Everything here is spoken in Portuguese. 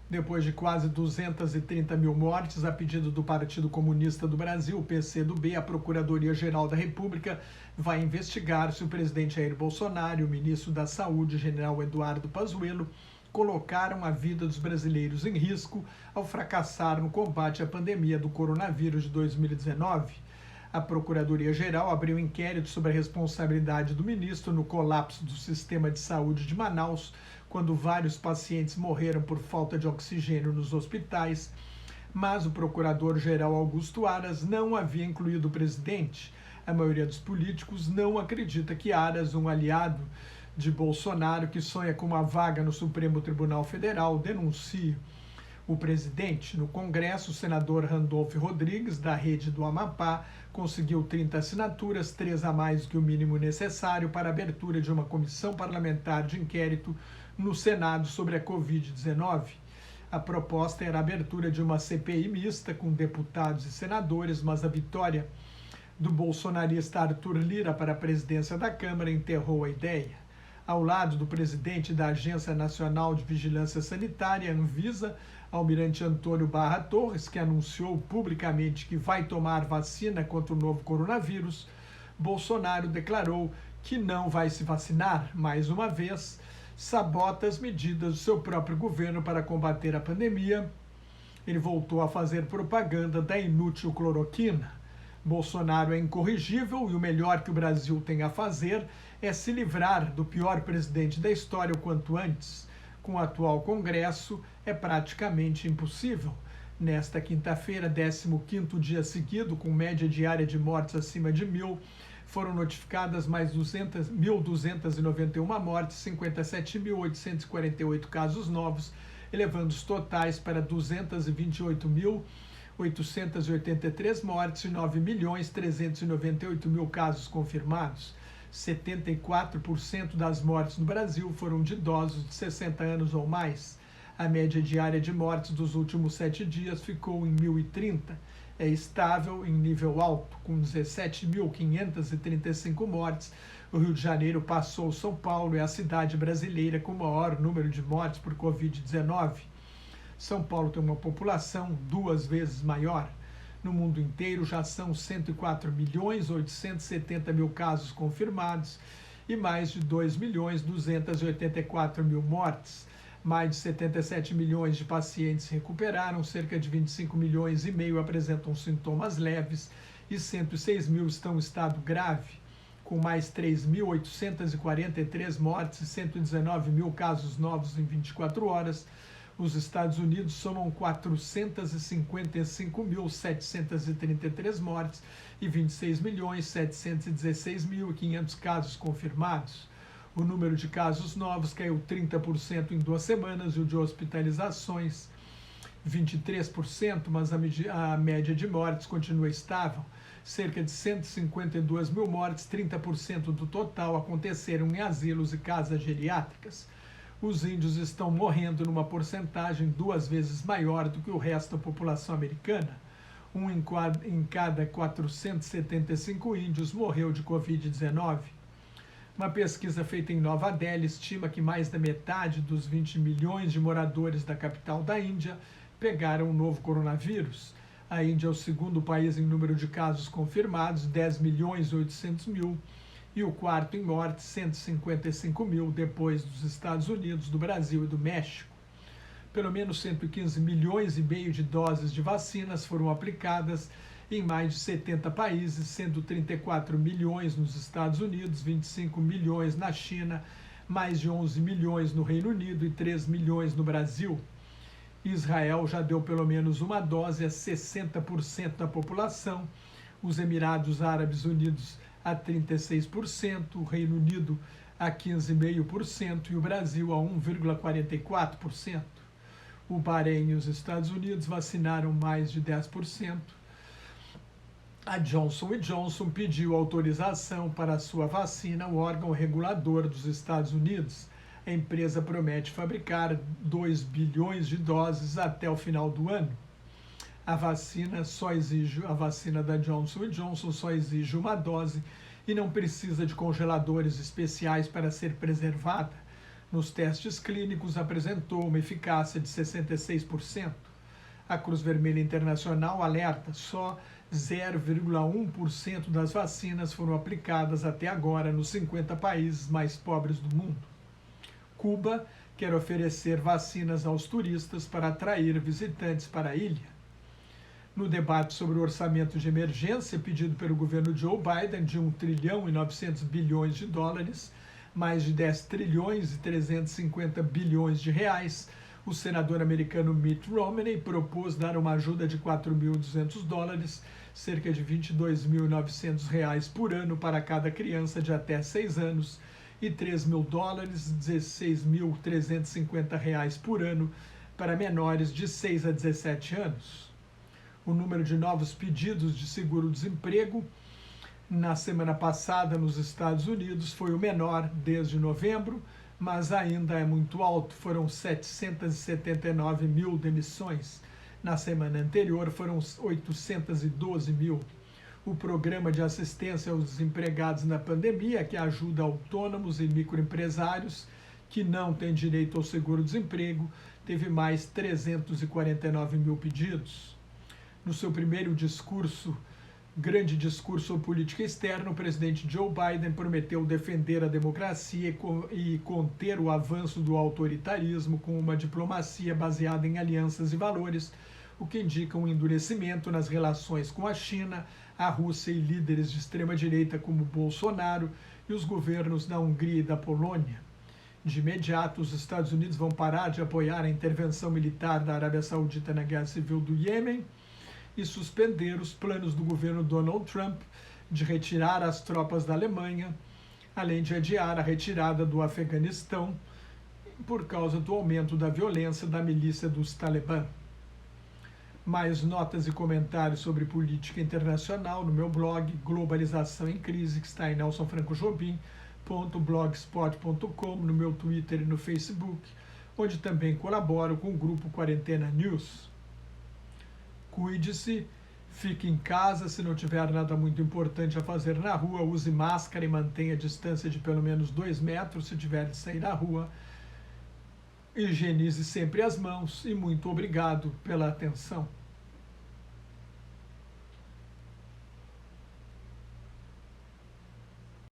Depois de quase 230 mil mortes, a pedido do Partido Comunista do Brasil, PCdoB, a Procuradoria-Geral da República vai investigar se o presidente Jair Bolsonaro e o ministro da Saúde, general Eduardo Pazuello, colocaram a vida dos brasileiros em risco ao fracassar no combate à pandemia do coronavírus de 2019. A Procuradoria-Geral abriu inquérito sobre a responsabilidade do ministro no colapso do sistema de saúde de Manaus, quando vários pacientes morreram por falta de oxigênio nos hospitais, mas o procurador-geral Augusto Aras não havia incluído o presidente. A maioria dos políticos não acredita que Aras, um aliado de Bolsonaro que sonha com uma vaga no Supremo Tribunal Federal, denuncie o presidente. No Congresso, o senador Randolfo Rodrigues, da Rede do Amapá, conseguiu 30 assinaturas, 3 a mais que o mínimo necessário para a abertura de uma comissão parlamentar de inquérito no Senado sobre a Covid-19. A proposta era a abertura de uma CPI mista com deputados e senadores, mas a vitória do bolsonarista Arthur Lira para a presidência da Câmara enterrou a ideia. Ao lado do presidente da Agência Nacional de Vigilância Sanitária, Anvisa, Almirante Antônio Barra Torres, que anunciou publicamente que vai tomar vacina contra o novo coronavírus, Bolsonaro declarou que não vai se vacinar. Mais uma vez, sabota as medidas do seu próprio governo para combater a pandemia. Ele voltou a fazer propaganda da inútil cloroquina. Bolsonaro é incorrigível e o melhor que o Brasil tem a fazer é se livrar do pior presidente da história o quanto antes. Com o atual Congresso, é praticamente impossível. Nesta quinta-feira, 15º dia seguido, com média diária de mortes acima de 1.000, foram notificadas mais 1.291 mortes, 57.848 casos novos, elevando os totais para 228.883 mortes e 9.398.000 casos confirmados. 74% das mortes no Brasil foram de idosos de 60 anos ou mais. A média diária de mortes dos últimos 7 dias ficou em 1.030. É estável em nível alto, com 17.535 mortes. O Rio de Janeiro passou São Paulo e é a cidade brasileira com o maior número de mortes por Covid-19. São Paulo tem uma população 2 vezes maior. No mundo inteiro já são 104.870.000 casos confirmados e mais de 2.284.000 mortes. Mais de 77 milhões de pacientes recuperaram, cerca de 25 milhões e meio apresentam sintomas leves e 106 mil estão em estado grave, com mais 3.843 mortes e 119 mil casos novos em 24 horas. Os Estados Unidos somam 455.733 mortes e 26.716.500 casos confirmados. O número de casos novos caiu 30% em 2 semanas e o de hospitalizações 23%, mas a média de mortes continua estável. Cerca de 152 mil mortes, 30% do total, aconteceram em asilos e casas geriátricas. Os índios estão morrendo numa porcentagem 2 vezes maior do que o resto da população americana. Em cada 475 índios morreu de Covid-19. Uma pesquisa feita em Nova Delhi estima que mais da metade dos 20 milhões de moradores da capital da Índia pegaram o novo coronavírus. A Índia é o segundo país em número de casos confirmados, 10.800.000, e o quarto em mortes, 155 mil, depois dos Estados Unidos, do Brasil e do México. Pelo menos 115 milhões e meio de doses de vacinas foram aplicadas em mais de 70 países, sendo 34 milhões nos Estados Unidos, 25 milhões na China, mais de 11 milhões no Reino Unido e 3 milhões no Brasil. Israel já deu pelo menos uma dose a 60% da população, os Emirados Árabes Unidos a 36%, o Reino Unido a 15,5% e o Brasil a 1,44%. O Bahrein e os Estados Unidos vacinaram mais de 10%. A Johnson & Johnson pediu autorização para a sua vacina ao órgão regulador dos Estados Unidos. A empresa promete fabricar 2 bilhões de doses até o final do ano. A vacina da Johnson & Johnson só exige uma dose e não precisa de congeladores especiais para ser preservada. Nos testes clínicos, apresentou uma eficácia de 66%. A Cruz Vermelha Internacional alerta: só 0,1% das vacinas foram aplicadas até agora nos 50 países mais pobres do mundo. Cuba quer oferecer vacinas aos turistas para atrair visitantes para a ilha. No debate sobre o orçamento de emergência pedido pelo governo Joe Biden de 1 trilhão e 900 bilhões de dólares, mais de 10 trilhões e 350 bilhões de reais, o senador americano Mitt Romney propôs dar uma ajuda de 4.200 dólares, cerca de R$ 22.900 por ano para cada criança de até 6 anos, e 3.000 dólares, R$ 16.350 por ano, para menores de 6 a 17 anos. O número de novos pedidos de seguro-desemprego na semana passada nos Estados Unidos foi o menor desde novembro, mas ainda é muito alto. Foram 779 mil demissões. Na semana anterior foram 812 mil. O programa de assistência aos desempregados na pandemia, que ajuda autônomos e microempresários que não têm direito ao seguro-desemprego, teve mais 349 mil pedidos. No seu primeiro grande discurso sobre política externa, o presidente Joe Biden prometeu defender a democracia e conter o avanço do autoritarismo com uma diplomacia baseada em alianças e valores, o que indica um endurecimento nas relações com a China, a Rússia e líderes de extrema-direita como Bolsonaro e os governos da Hungria e da Polônia. De imediato, os Estados Unidos vão parar de apoiar a intervenção militar da Arábia Saudita na guerra civil do Iêmen e suspender os planos do governo Donald Trump de retirar as tropas da Alemanha, além de adiar a retirada do Afeganistão por causa do aumento da violência da milícia dos Talibã. Mais notas e comentários sobre política internacional no meu blog Globalização em Crise, que está em nelsonfrancojobim.blogspot.com, no meu Twitter e no Facebook, onde também colaboro com o grupo Quarentena News. Cuide-se, fique em casa, se não tiver nada muito importante a fazer na rua, use máscara e mantenha a distância de pelo menos 2 metros se tiver de sair na rua. Higienize sempre as mãos e muito obrigado pela atenção.